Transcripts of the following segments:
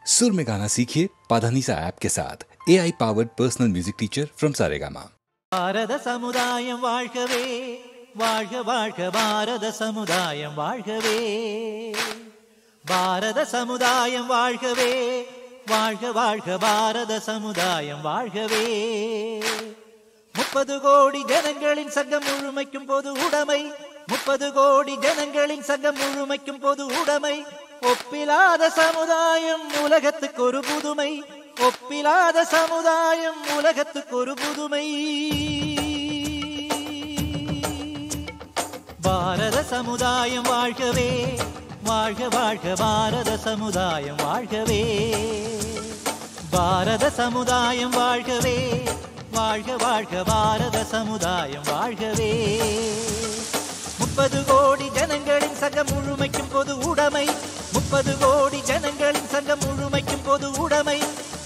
सुर में गाना सीखिए पाधानीसा ऐप के साथ AI powered personal music teacher from Saregama. பாரத சமுதாயம் வாழ்கவே, வாழ்க வாழ்க பாரத சமுதாயம் வாழ்கவே, பாரத சமுதாயம் வாழ்கவே, வாழ்க வாழ்க பாரத சமுதாயம் வாழ்கவே. 30 கோடி ஜனங்களின் சங்கம் முழுமைக்கும் பொது உடைமை, 30 கோடி ஜனங்களின் சங்கம் முழுமைக்கும் பொது உடைமை. ஒப்பிலாத சமுதாயம் உலகத்துக்கு ஒரு புதுமை, ஒப்பிலாத சமுதாயம் உலகத்துக்கு ஒரு புதுமை. பாரத சமுதாயம் வாழ்கவே, வாழ்க வாழ்க பாரத சமுதாயம் வாழ்கவே, பாரத சமுதாயம் வாழ்கவே, வாழ்க வாழ்க பாரத சமுதாயம் வாழ்கவே. 30 கோடி ஜனங்களின் சங்கம் முழுமைக்கும் பொது உடைமை, 30 கோடி ஜனங்களின் சங்கம் முழுமைக்கும் பொது உடைமை.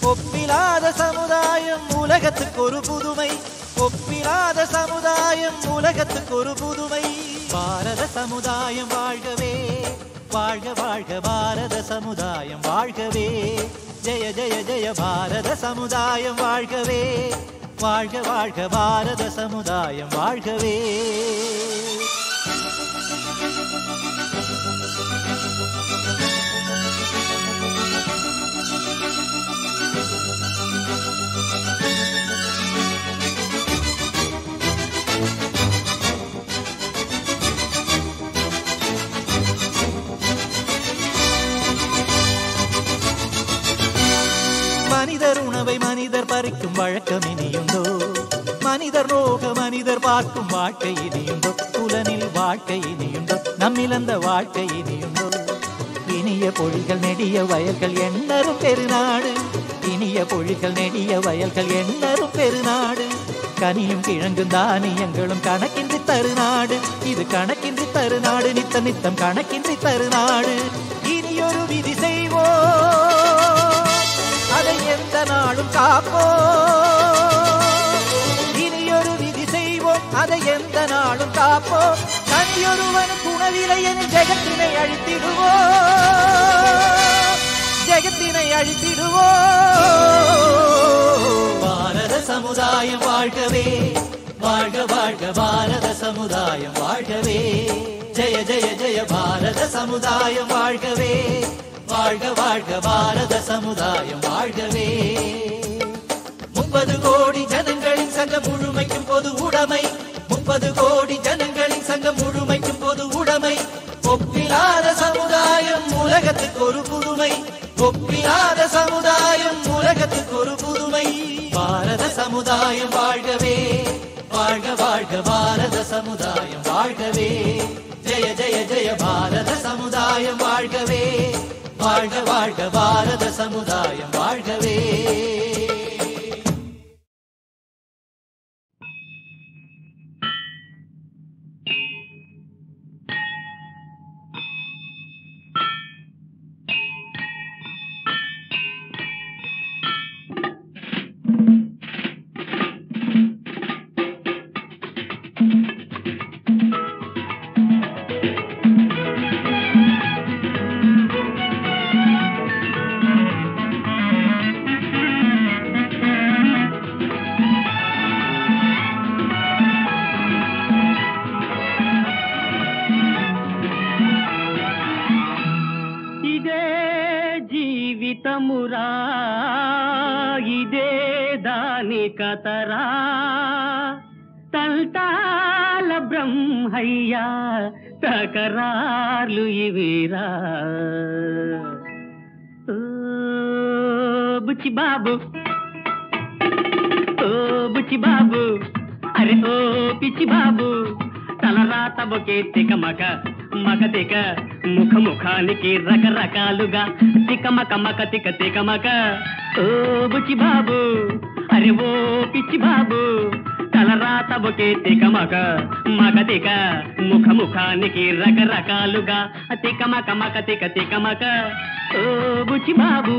ஒப்பிலாத சமுதாயம் உலகத்துக்கு ஒரு புதுமை, ஒப்பிலாத சமுதாயம் உலகத்துக்கு ஒரு புதுமை. பாரத சமுதாயம் வாழ்கவே, வாழ்க வாழ்க பாரத சமுதாயம் வாழ்கவே, ஜெய ஜெய ஜெய பாரத சமுதாயம் வாழ்கவே, வாழ்க வாழ்க பாரத சமுதாயம் வாழ்கவே. மனிதர் உணவை மனிதர் பறிக்கும் வழக்கம் இனியுண்டோ, மனிதர் நோக மனிதர் பார்க்கும் வாழ்க்கை இனியுண்டோ, புலனில் வாழ்க்கை இனியுண்டோ, நம்மிழந்த வாழ்க்கை இனியுண்டோ. இனிய பொழிகள் நெடிய வயல்கள் எண்ணரும் பெருநாடு, இனிய பொழிகள் நெடிய வயல்கள் எண்ணரும் பெருநாடு. கனியும் கிழங்கும் தானியங்களும் கணக்கின்றி தருநாடு, இது கணக்கின்றி தருநாடு, நித்த நித்தம் கணக்கின்றி தருநாடு. இனியொரு விதி செய்வோம், அதை எந்த நாளும் காப்போம், இனியொரு விதி செய்வோம், அதை எந்த நாளும் காப்போம். தனியொருவன் குணவிலை என ஜெகத்தினை அழித்திடுவோம், ஜெகத்தினை அழித்திடுவோம். பாரத சமுதாயம் வாழ்கவே, வாழ்க வாழ்க பாரத சமுதாயம் வாழ்கவே, ஜெய ஜெய ஜெய பாரத சமுதாயம் வாழ்கவே, வாழ்க வாழ்க பாரத சமுதாயம் வாழ்கவே. 30 கோடி ஜனங்களின் சங்கம் முழுமைக்கும் பொது உடைமை, 30 கோடி ஜனங்களின் சங்கம் முழுமைக்கும் பொது உடைமை. ஒப்பிலாத சமுதாயம் உலகத்துக்கு ஒரு புதுமை, ஒப்பிலாத சமுதாயம் உலகத்துக்கு ஒரு புதுமை. பாரத சமுதாயம் வாழ்கவே, வாழ்க வாழ்க பாரத சமுதாயம் வாழ்கவே, ஜெய ஜெய ஜெய பாரத சமுதாயம் வாழ்கவே, வாழ்க வாழ்க பாரத சமுதாயம் வாழ்கவே. జీవితమురా ఇదే దాని కతరా, తల్తాల బ్రహ్మయ్యా తకరార్లు ఇవిరా. బుచ్చి బాబు, ఓ బుచ్చి బాబు, అరే ఓ పిచ్చి బాబు, తలరాత బొకే తికమక మక తిక, ముఖ ముఖానికి రకరకాలుగా తికమక మక తిక తికమక. ఓ బుచ్చి బాబు, అరే ఓ పిచ్చి బాబు, తలరాత బొకే తికమక మక తిక, ముఖ ముఖానికి రకరకాలుగా తికమక మక తిక తికమక. ఓ బుచ్చి బాబు.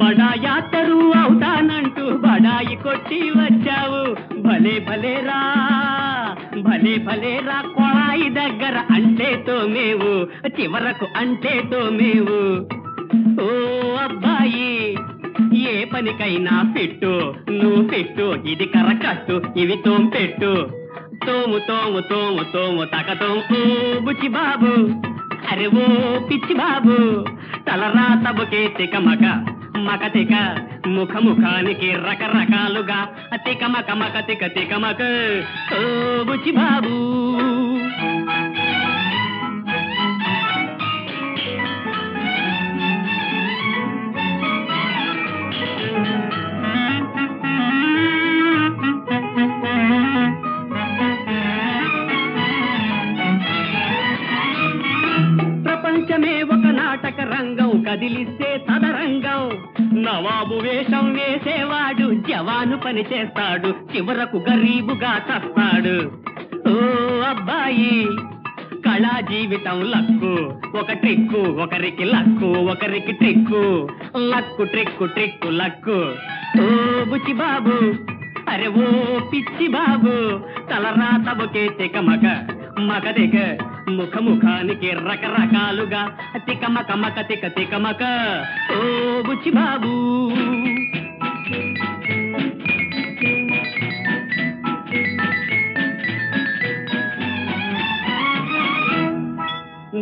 బడాయాతరు అవుతానంటూ బడాయి కొట్టి వచ్చావు, భలే భలేరా భలే భలేరా కొళాయి దగ్గర అంటేతో మేవు చివరకు అంటేతో మేవు ఓ అబ్బాయి ఏ పనికైనా పెట్టు నువ్వు పెట్టు ఇది కరకట్టు ఇవి తోంపెట్టు తోము తోము తోము తోము తకతోము బుచ్చి బాబు అరే ఓ పిచ్చి బాబు తలరా తబుకే తికమక మక తిక ముఖ ముఖానికి రకరకాలుగా తికమక మక తిక తికమక ఓ బుచ్చి బాబు ప్రపంచమే ఒక నాటక రంగం కదిలిస్తే సదరంగం నవాబు వేషం వేసేవాడు జవాను పని చేస్తాడు చివరకు గరీబుగా చస్తాడు ఓ అబ్బాయి కళా జీవితం లక్కు ఒక ట్రిక్కు ఒకరికి లక్కు ఒకరికి trick luck trick trick luck ఓ బుచ్చి బాబు అరే ఓ పిచ్చి బాబు తలరా తబకే తికమక మక తిక ముఖ ముఖానికి రకరకాలుగా తికమక మక తిక తికమక ఓ బుచ్చి బాబు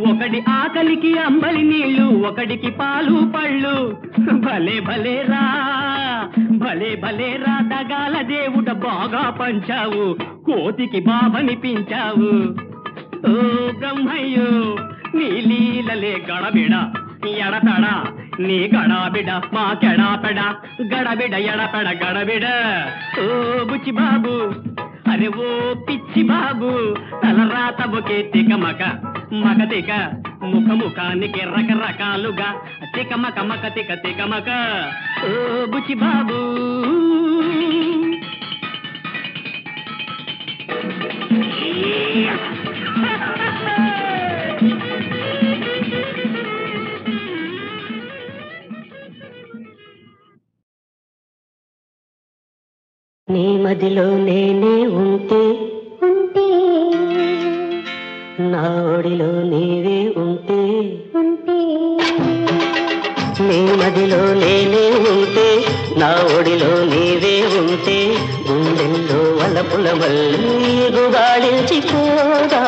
ఒకడి ఆకలికి అంబలి నీళ్లు ఒకడికి పాలు పళ్ళు భలే భలేరా భలే భలేరా దగాల దేవుడ బాగా పంచావు కోతికి బాబనిపించావు ఓ బ్రహ్మయ్యో నీ లీలలే గడబిడ ఎడతడ నీ గడాబిడ మా కెడాపెడ గడబిడ ఎడపెడ గడబిడ ఓ బుచ్చి బాబు అరే ఓ పిచ్చి బాబు తలరా తబుకే తికమక మక తిక ముఖ ముఖానికి రకరకాలుగా తికమక మక తిక తికమక ఓ బుచ్చి బాబు నీ మదిలో నేనే ఉంటే ఉంటే నా ఒడిలో నీవే ఉంటే ఉంటే నీ మదిలో నేనే ఉంటే నా ఒడిలో నీవే ఉంటే గుండెల్లో వలపుల మళ్ళీ గుగాళించిపోదా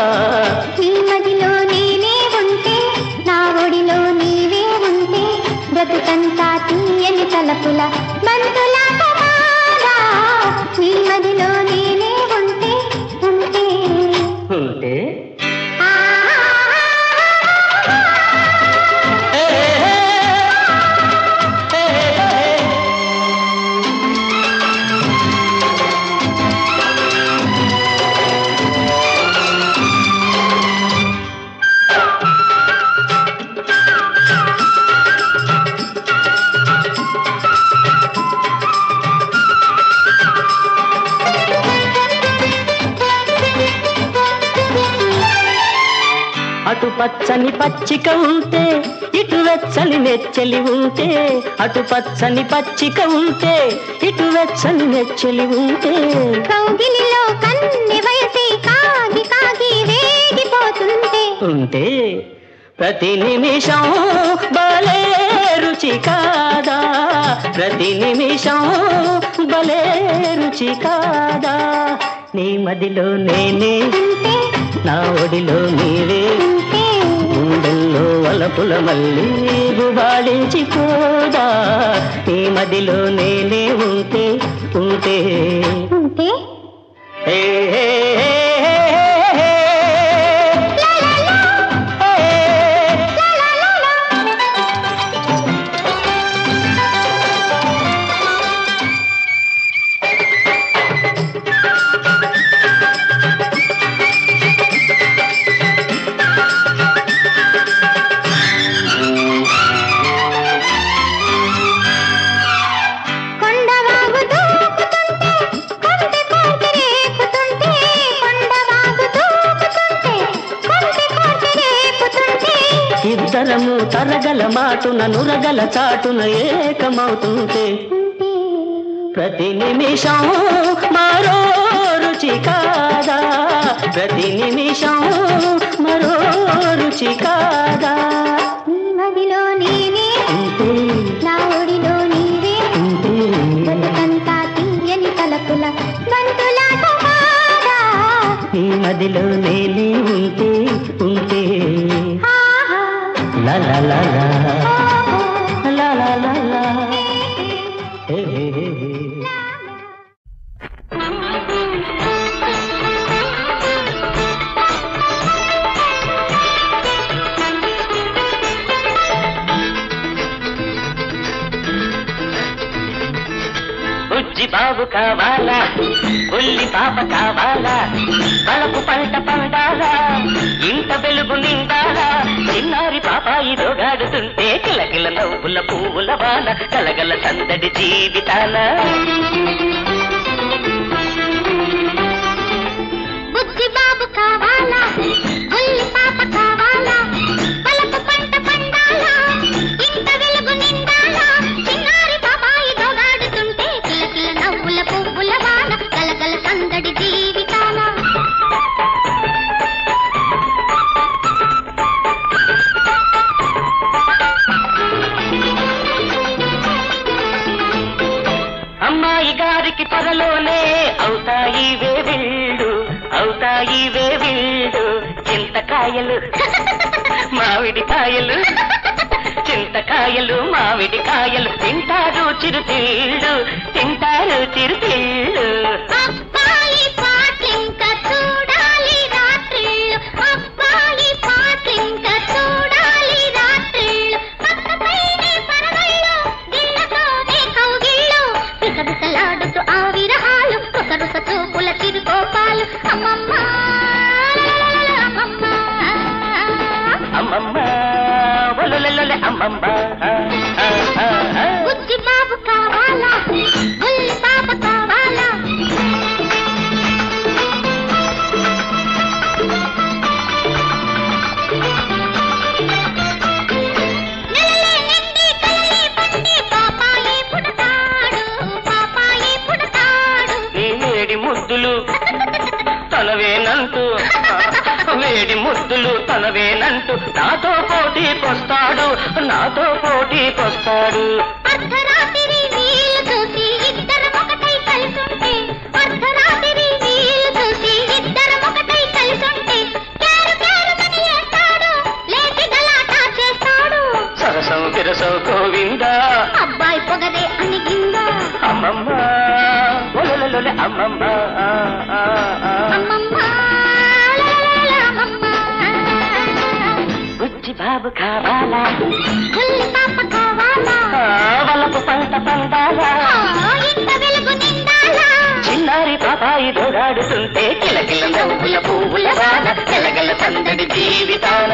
నీ మదిలో నేనే ఉంటే నా ఒడిలో నీవే ఉంటే బ్రతుకంతా తీయని తలపుల బంతులాట నీ మదిలో నేనే ఉంటే ఉంటే ఉంటే అటు పచ్చని పచ్చిక ఉంటే ఇటు వెచ్చని నెచ్చలి ఉంటే అటు పచ్చని పచ్చిక ఉంటే ఇటు వెచ్చని నెచ్చలి ఉంటే కౌగిలిలో కన్నె వయసి కాగి కాగి వేడిపోతుంటే ఉంటే ప్రతి నిమిషం భలే రుచి కాదా ప్రతి నిమిషం భలే రుచి కాదా నీ మదిలో నేనే ఉంటే నా ఒడిలో నీవే ఉంటే గుండెల్లో వలపుల మళ్ళీ గుబాళించిపోదా నీ మదిలో నేనే ఉంటే ఉంటే ఉంటే ఏ ఇద్దరము తరగల మాటున నురగల చాటున ఏకమవుతుంటే ప్రతి నిమిషం మారో రుచి కాదా ప్రతి నిమిషం మరో రుచి కాదా నీ మదిలో నేనే ఉంటే నా ఒడిలో నీవే ఉంటే బతుకంతా తీయని తలపుల బంతులాట కాదా నీ మదిలో నేనే ఉంటే ఉంటే ఆహా లా లా లా లా ఓహో లా లా లా లా ఏ, ఏ. హే హే హే బుజ్జి బాబు కావాలా బుల్లి పాప కావాలా బలపు పంట పండాలా ఇంత వెలుగు నిండాలా చిన్నారి పాపాయి దోగాడుతుంటే కిలకిల నవ్వుల పువ్వుల వాన కలగల సందడి జీవితాల బుజ్జి బాబు కావాలా బుల్లి పాప కావాలా బలపు పంట పండాలా ఇంత వెలుగు నిండాలా చిన్నారి పాపాయి దోగాడుతుంటే కిలకిల నవ్వుల పువ్వుల వాన కలకల సందడి జీవితాల అమ్మాయి గారికి త్వరలోనే అవుతాయి వేవిళ్ళు అవుతాయి వేవిళ్ళు చింతకాయలు మామిడికాయలు చింతకాయలు మామిడికాయలు తింటారు చిరుతిళ్ళు తింటారు చిరుతిళ్ళు అబ్బాయి పాటింక చూడాలి రాత్రిళ్ళు అబ్బాయి పాటింక చూడాలి రాత్రిళ్ళు పక్కపైనే పరవళ్ళు గిళ్ళతోనే కౌగిళ్ళు పిసపిసలాడుతూ ఆవిరహాలు కొసరుస చూపుల చిరుకోపాలు అమ్మమ్మ అమ్మమ్మ అమ్మమ్మ ఒలొలొలొలె అమ్మమ్మ బుజ్జి బాబు కావాలా బుల్లి పాప కావాలా నెలలే నిండి కలలే పండి పాపాయి పుడతాడు పాపాయి పుడతాడు నీ వేడి ముద్దులు తనవేనంటూ వేడి ముద్దులు తనవేనంటూ నాతో పోటీకొస్తాడు నాతో పోటీకొస్తాడు అర్ధరాత్రి వీలు చూసి ఇద్దరం ఒకటై కలిసుంటే అర్ధరాత్రి వీలు చూసి ఇద్దరం ఒకటై కలిసుంటే కేరు కేరుమని ఏస్తాడు లేచి గలాటా చేస్తాడు సరసం తిరసం గోవిందా అబ్బాయి పొగరే అణిగిందా అమ్మమ్మ ఒలొలొలొలె అమ్మమ్మ అమ్మమ్మ లాలాలా అమ్మమ్మ బుజ్జి బాబు కావాలా బుల్లి పాప కావాలా వలపు పంట పండాలా ఇంత వెలుగు నిండాలా చిన్నారి పాపాయి దోగాడుతుంటే కిలకిల నవ్వుల పువ్వుల వాన కలగల సందడి జీవితాన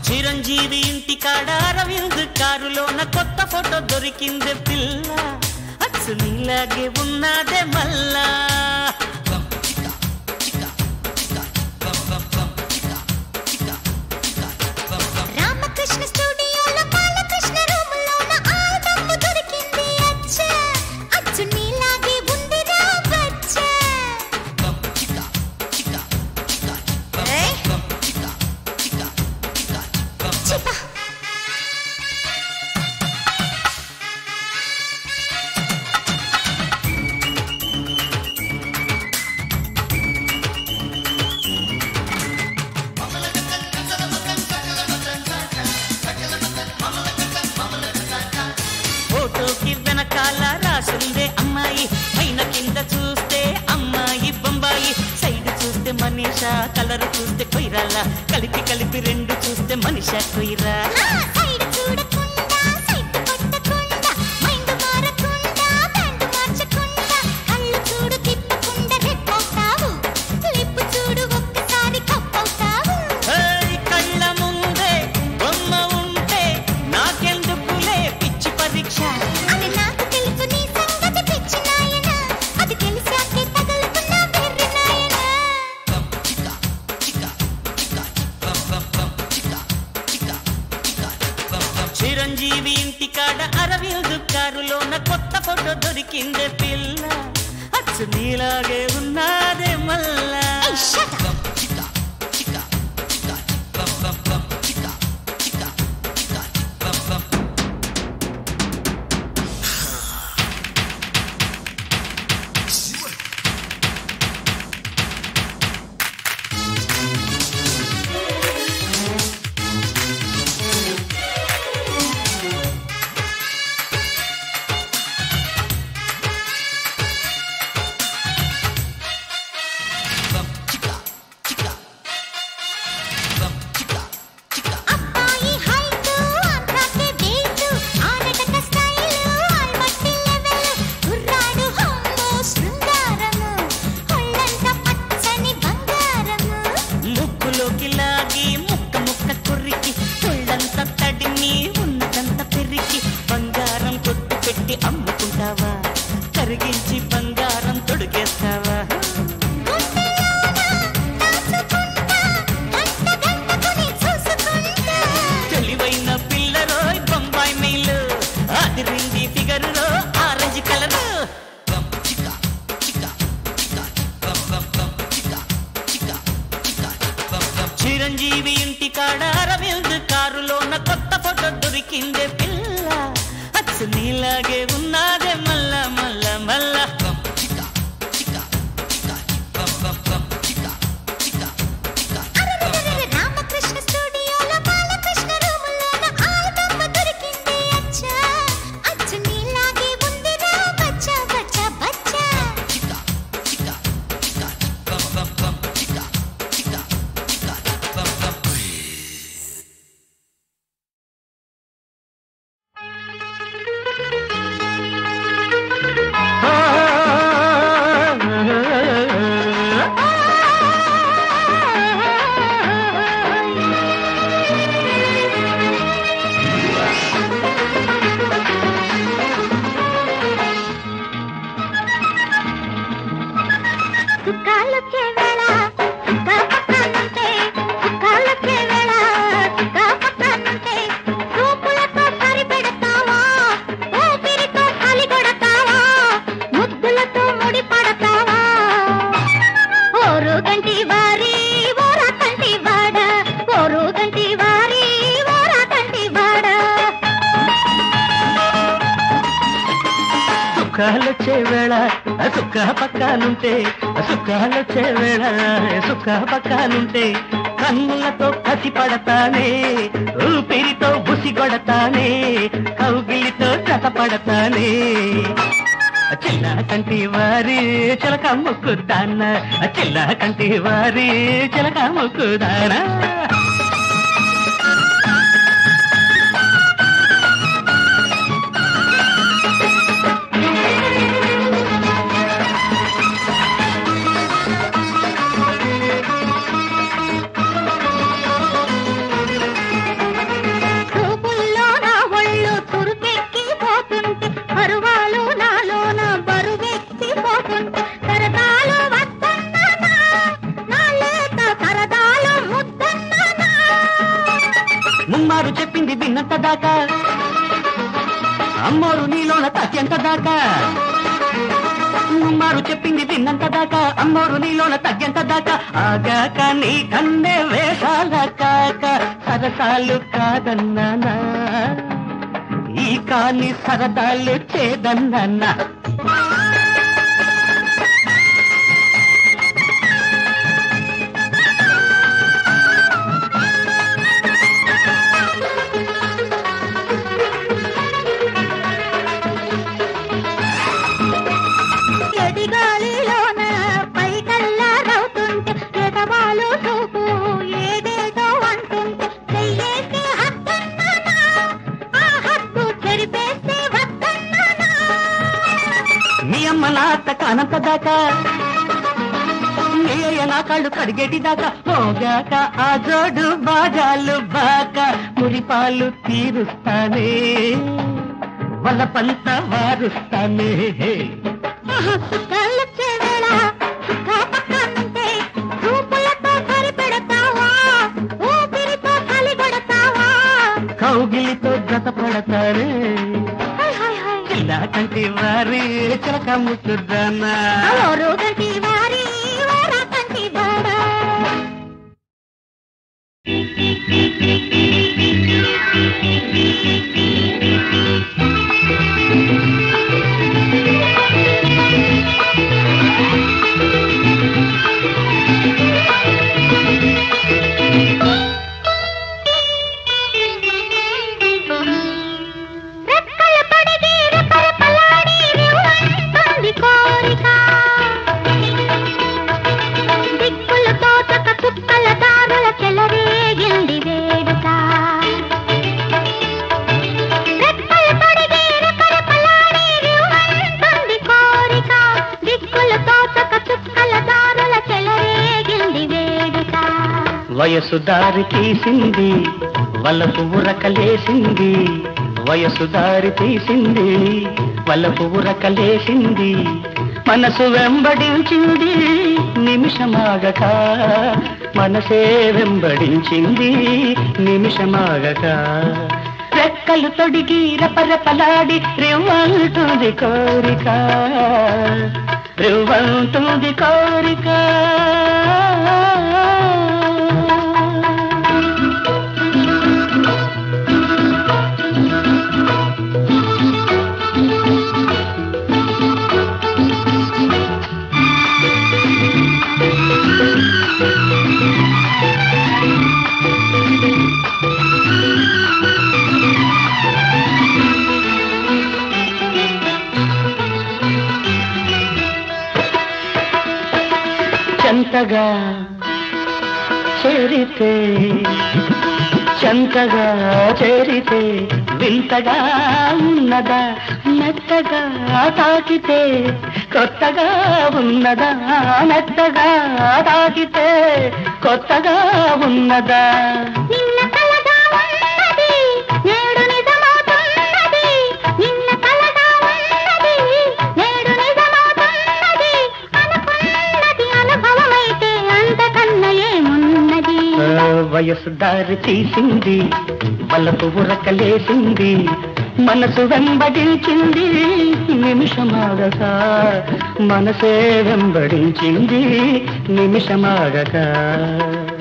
చిరంజీవి ఇంటి కాడ అరవింద్ కారులోన కొత్త ఫోటో దొరికిందే పిల్ల అచ్చు నీలాగే ఉన్నదే మల్లా రామకృష్ణ స్టూడియోలో బాలకృష్ణ రూములోన ఆల్బమ్ దొరికింది అచ్చా అచ్చు నీలాగే ఉంది రా బచ్చా ఏయ్, చిపా. ఫోటోకి వెనకాల రాసుందే అమ్మాయి పైన కింద చూస్తే అమ్మాయి బొంబాయి సైడ్ చూస్తే మనీషా కలర్ చూస్తే కొయిరాల కలిపి కలిపి రెండు చూస్తే మనిషా కొయిరా ఆ, సైడ్ చూడకుండా సైట్ కొట్టకుండా మైండ్ మారకుండా బ్యాండ్ మార్చకుండా కళ్ళు చూడు తిప్పకుండా రెడ్ అవుతావు లిప్ చూడు ఒక్కసారి కప్ అవుతావు ఏయ్, కళ్ళ ముందే బొమ్మ చిరంజీవి ఇంటికాడ అరవిందు కారులోన కొత్త ఫోటో దొరికిందే పిల్ల అచ్చు నీలాగే ఉన్నాదే మల్లా చిరంజీవి ఇంటికాడ అరవిందు కారులోన కొత్త ఫోటో దొరికిందే పిల్ల అచ్చు నీలాగే ఉన్నాదే మల్ల మల్ల మల్ల రామకృష్ణ స్టూడియోలో బాలకృష్ణ రూములోన ఆల్బమ్ దొరికింది అచ్చా అచ్చు నీలాగే ఉందిరా బచ్చా బచ్చా బచ్చా సుఖాలొచ్చే వేళ సుఖ పక్కనుంటే సుఖాలొచ్చే వేళ సుఖ పక్కనుంటే కన్నులతో కసి పడతానే ఊపిరితో బుసి కొడతానే కౌగిలితో జత పడతానే చిల్ల కంటి వారి చిలక ముక్కుదాన చిల్ల కంటి వారి చిలక ముక్కుదానా ముమ్మారు చెప్పింది విన్నంత దాకా అమ్మోరు నీలోన తగ్గంత దాకా ముమ్మారు చెప్పింది విన్నంత దాకా అమ్మోరు నీలోన తగ్గంత దాకా ఆగాక నీ కన్నే వేషాల కాక సరసాలు కాదన్నానా ఈ కాని సరదాలు చేదన్నానా అనంత దాకా నా కాళ్ళు కడిగేటి దాకా పోగాక ఆ జోడు బాజాలు బాక మురిపాలు తీరుస్తానే వాళ్ళ పంత వారుస్తానే కౌగిలితో జతపడతారే హాయ్ హాయ్ హాయ్ ఇలా కంటి వారి చిలక ముట్టుదానా ఓరు గంటి వారి ఓరా కంటి బాడా వయసు దారి తీసింది వలపు ఉరకలేసింది వయసు దారి తీసింది వలపు ఉరకలేసింది మనసు వెంబడించింది నిమిషమాగక మనసే వెంబడించింది నిమిషమాగక రెక్కలు తొడిగి రపరపలాడి రివ్వంటుంది కోరిక రివ్వంటుంది కోరిక చెంతగా చేరితే చెంతగా చేరితే వింతగా ఉన్నదా మెత్తగా తాకితే కొత్తగా ఉన్నదా మెత్తగా తాకితే కొత్తగా ఉన్నదా నిన్న కలగా ఉన్నది నేడు నిజమవుతున్నది నిన్న కలగా ఉన్నది నేడు నిజమవుతున్నది అనుకున్నది అనుభవమైతే అంతకన్నా ఏమున్నది వయసు దారి తీసింది వలపు ఉరకలేసింది మనసు వెంబడించింది నిమిషమాగక మనసే వెంబడించింది నిమిషమాగక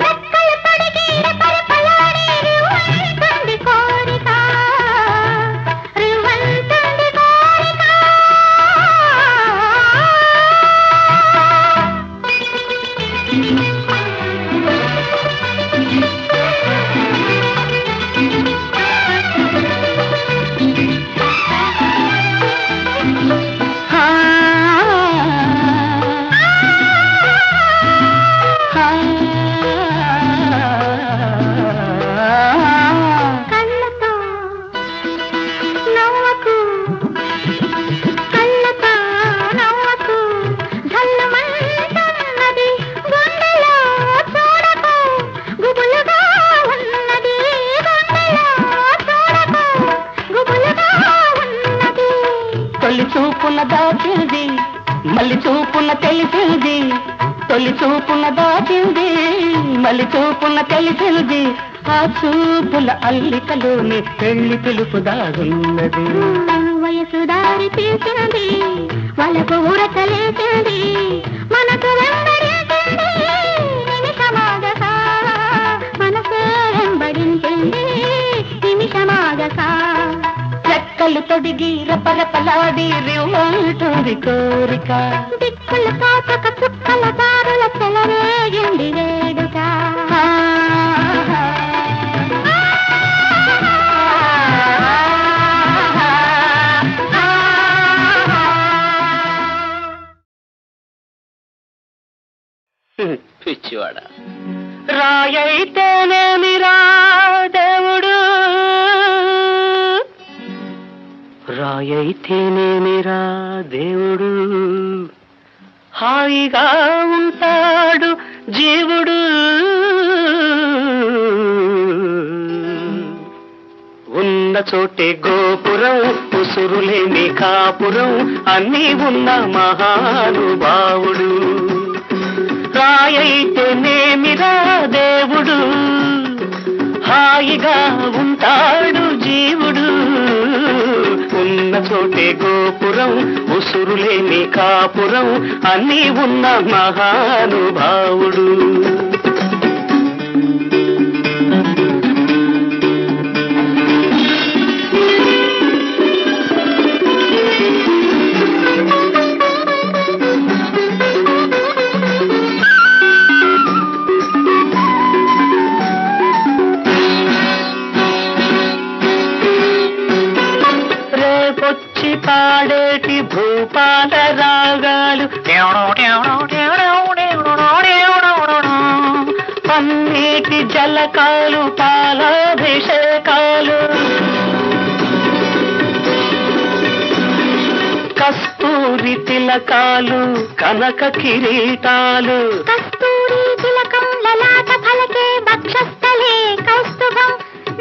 రెక్కలు తొడిగి రెపరెపలాడి రివ్వంటుంది కోరిక రివ్వంటుంది కోరిక కళ్ళతో నవ్వకు కళ్ళతో నవ్వకు ధల్లమంటున్నది గుండెలో చూడకు గుబులుగా ఉన్నది గుండెలో చూడకు గుబులుగా ఉన్నది తొలి చూపున దాచింది మళ్ళీ చూపున తెలిసింది తొలి చూపున దాచింది మళ్ళీ చూపున తెలిసింది ఆ చూపుల అల్లికలోని పెళ్లి పిలుపు దాగున్నది వయసు దారి తీసింది వాళ్ళకు ఊరకలేసింది మనకు వెంబడించింది నిమిషమాగక మనసే వెంబడించింది నిమిషమాగక రెక్కలు తొడిగి రపరపలాడి రివ్వంటుంది కోరిక దిక్కుల కాచక చుక్కల దారుల చెలరేగింది వేడుక పిచ్చివాడ రాయైతేనేమిరా దేవుడు రాయైతేనేమిరా దేవుడు హాయిగా ఉంటాడు జీవుడు ఉన్న చోటే గోపురం ఉసురులేని కాపురం అన్నీ ఉన్న మహానుభావుడు రాయైతేనేమిరా దేవుడు హాయిగా ఉంటాడు జీవుడు చోటే గోపురం ఉసురులేని కాపురం అన్నీ ఉన్న మహానుభావుడు. పాడేటి భూపాల రాగాలు పన్నీటి జలకాలు పాలాభిషేకాలు కస్తూరి తిలకాలు కనక కిరీటాలు కస్తూరి తిలకం లలాట ఫలకే వక్షస్థలే కౌస్తుభం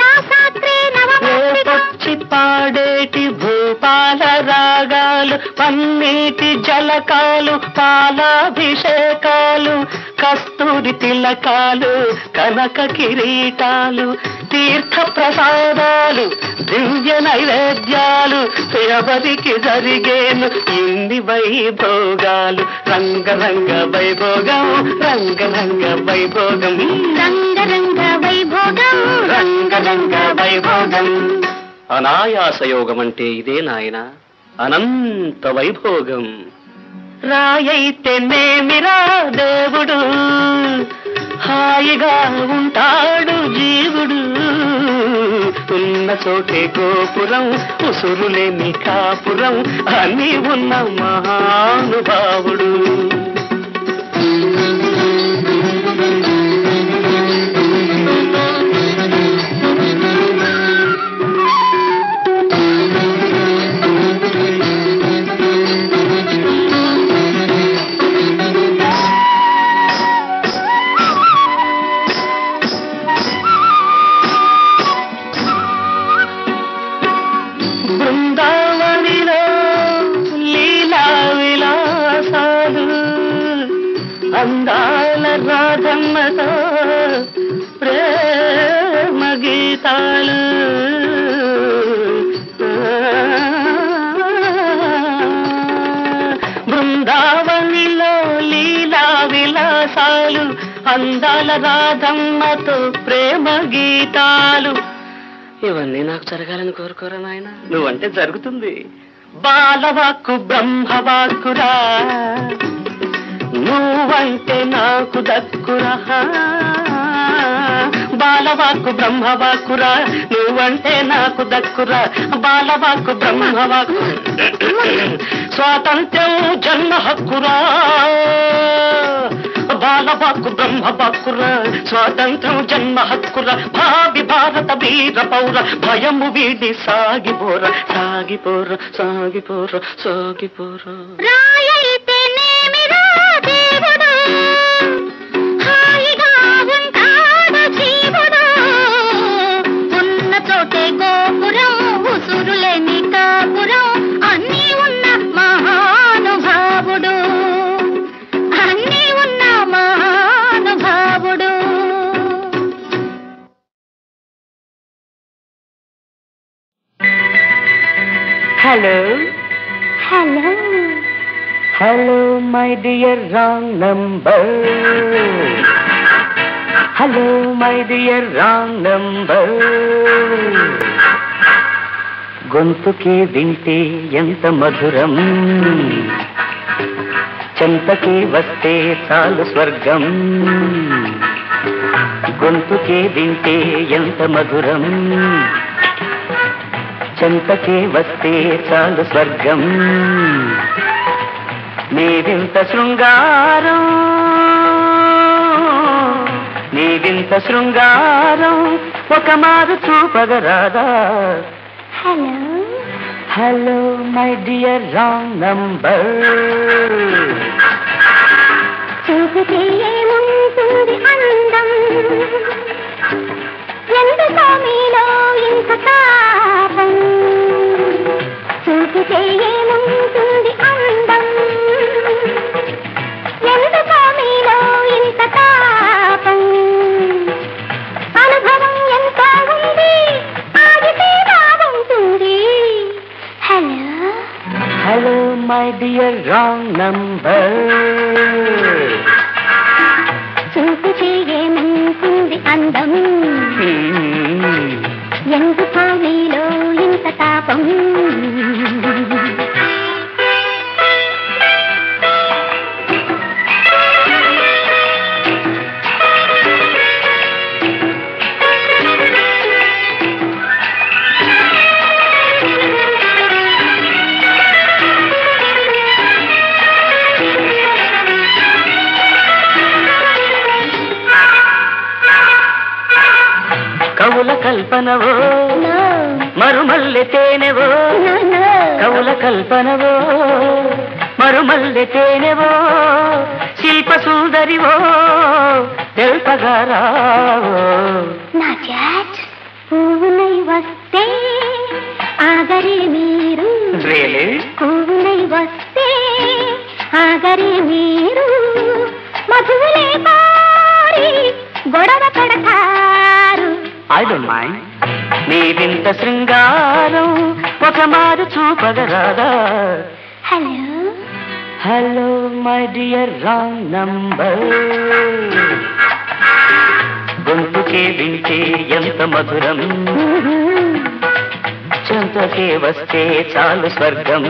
నాసాగ్రే రేపొచ్చి పాడేటి భూపాల రాగాలు పన్నీటి జలకాలు పాలాభిషేకాలు కస్తూరి తిలకాలు కనక కిరీటాలు తీర్థ ప్రసాదాలు దివ్య నైవేద్యాలు ఎవరికి జరిగేను ఇన్ని వైభోగాలు రంగరంగ వైభోగం రంగరంగ వైభోగం రంగరంగ వైభోగం రంగరంగ వైభోగం. అనాయాసయోగం అంటే ఇదే నాయన అనంత వైభోగం. రాయైతేనేమిరా దేవుడు హాయిగా ఉంటాడు జీవుడు ఉన్న చోటే గోపురం ఉసురులేని కాపురం అని ఉన్న మహానుభావుడు. అందాల రాధమ్మతో ప్రేమ గీతాలు బృందావనిలో లీలా విలాసాలు అందాల రాధమ్మతో ప్రేమ గీతాలు ఇవన్నీ నాకు జరగాలని కోరుకోరా నాయన నువ్వంటే జరుగుతుంది. బాలవాక్కు బ్రహ్మవాక్కురా నువ్వంటే నాకు దక్కురా బాలవాక్కు బ్రహ్మవాక్కురా నువ్వంటే నాకు దక్కురా బాలవాక్కు బ్రహ్మవాక్కు స్వాతంత్ర్యం జన్మ హక్కురా బాలవాక్కు బ్రహ్మవాక్కురా స్వాతంత్ర్యం జన్మ హక్కురా భావి భారత వీర పౌర భయము వీడి సాగిపోరా సాగిపోరా సాగిపోరా సాగిపోరా. హాయిగా ఉంటాడు జీవుడు ఉన్న చోటే గోపురం ఉసురులేని కాపురం అన్నీ ఉన్న మహానుభావుడు అన్నీ ఉన్న మహానుభావుడు. Hello hello hello my dear wrong number hello my dear wrong number గొంతుకే వింటే ఎంత మధురం చెంతకే వస్తే చాలు స్వర్గం గొంతుకే వింటే ఎంత మధురం చెంతకే వస్తే చాలు స్వర్గం నీవింత శృంగారం నీవింత శృంగారం ఒక మారు చూపగరాదా. Hello hello my dear wrong number చూపుతే ఏముంటుంది అందం ఎందుకో మీలో ఇంత తాపం చూపుతే ఏముంటుంది అందం ఎందుకో మీలో ఇంత తాపం అనుభవం ఎంత ఉంది ఆగితే బాగుంటుంది. Hello my dear wrong number. చూపు చేయమంటుంది అందం, ఎందుకో నీలో ఇంత తాపం. కవుల కల్పనవో మరుమల్లె తేనెవో, కవుల కల్పనవో మరుమల్లె తేనెవో, శిల్ప సుందరివో తెల్పగారావో. నా చాట్ పువ్వునై వస్తే ఆగరే మీరు, పువ్వునై వస్తే ఆగరే మీరు, మధువులే పారి గొడవ పడతారు. I don't mind. నీవింత శృంగారం ఒక మారు చూపగరాదా. Hello hello my dear wrong number. గొంతుకే వింటే ఎంత మధురం, చెంతకే వస్తే చాలు స్వర్గం.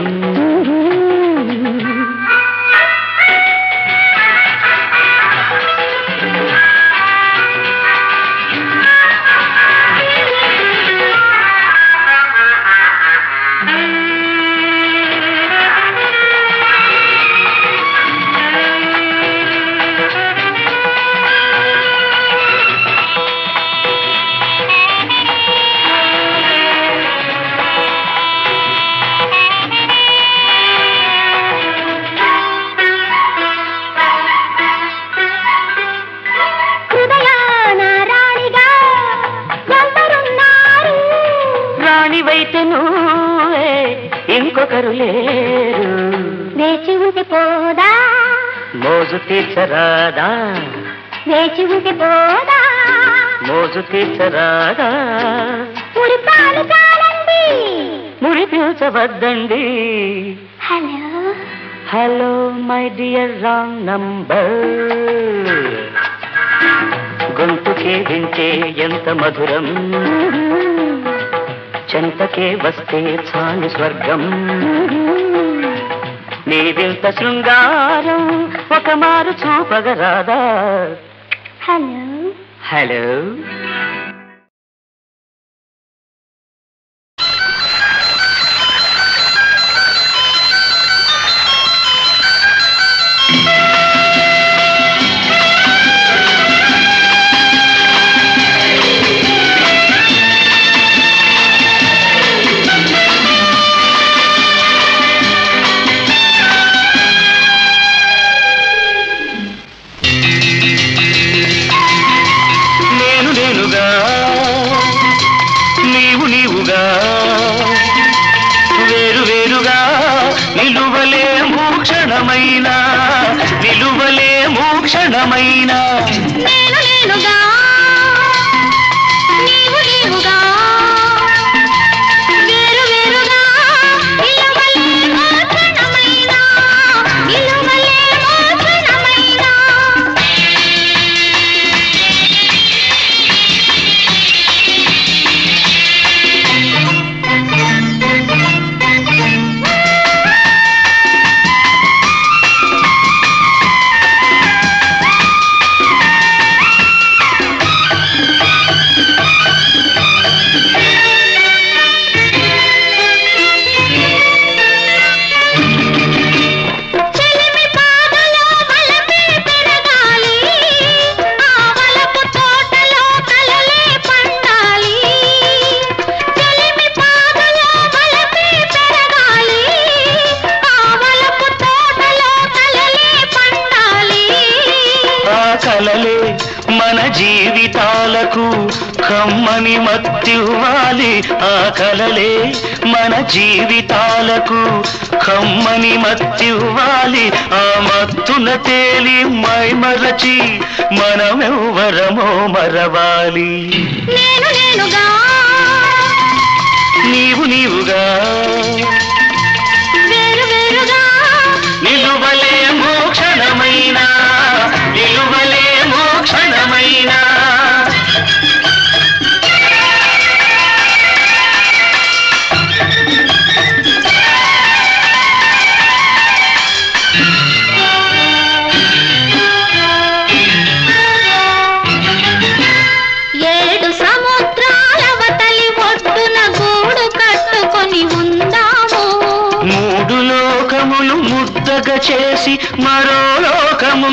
ఇంకొకరు లేరు, వేచి ఉంటే పోదా మోజు తీర్చరాదా, వేచి ఉంటే పోదా మోజు తీర్చరాదా. మురిపాలు చాలండి, మురి పీల్చవద్దండి. Hello hello my dear wrong number. గొంతుకే వింటే ఎంత మధురం, చెంతకే వస్తే చాలు స్వర్గం. నీవింత శృంగారం ఒక మారు చూపగరాదా. హలో హలో క్షణమైనా నేను నేనుగా నీవు నీవుగా వేరు వేరుగా నిలువలేమో క్షణమైనా నిలువలేమో క్షణమైనా. కలలే మన జీవితాలకు కమ్మని మత్తివ్వాలి. ఆ కలలే మన జీవితాలకు కమ్మని మత్తివ్వాలి. ఆ మత్తున తేలి మైమరచి మనమెవ్వరమో మరవాలి. నేను నేనుగా నీవు నీవుగా వేరు వేరుగా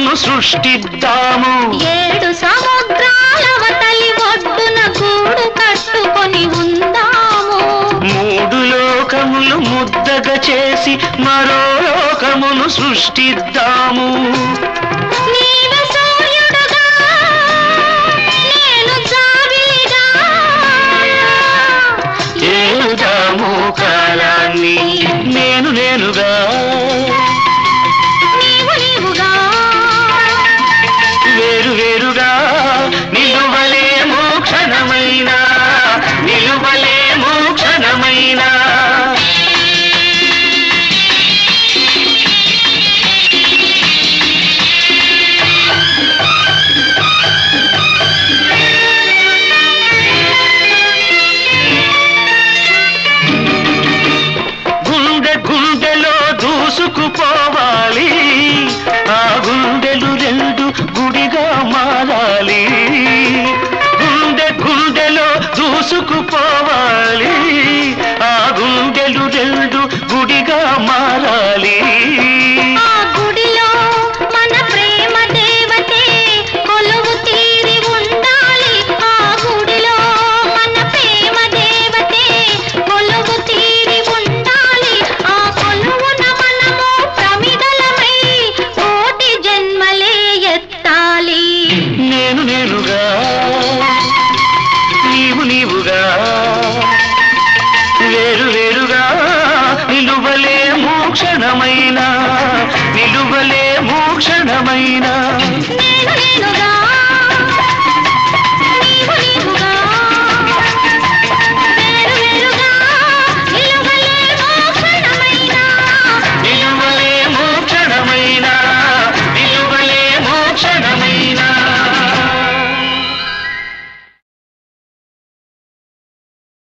లోకమును సృష్టిద్దాము 7 సముద్రాలవతలి ఒడ్డున గూడు కట్టుకొని ఉందాము 3 లోకములు ముద్దగా చేసి మరో లోకమును సృష్టిద్దాము నీవే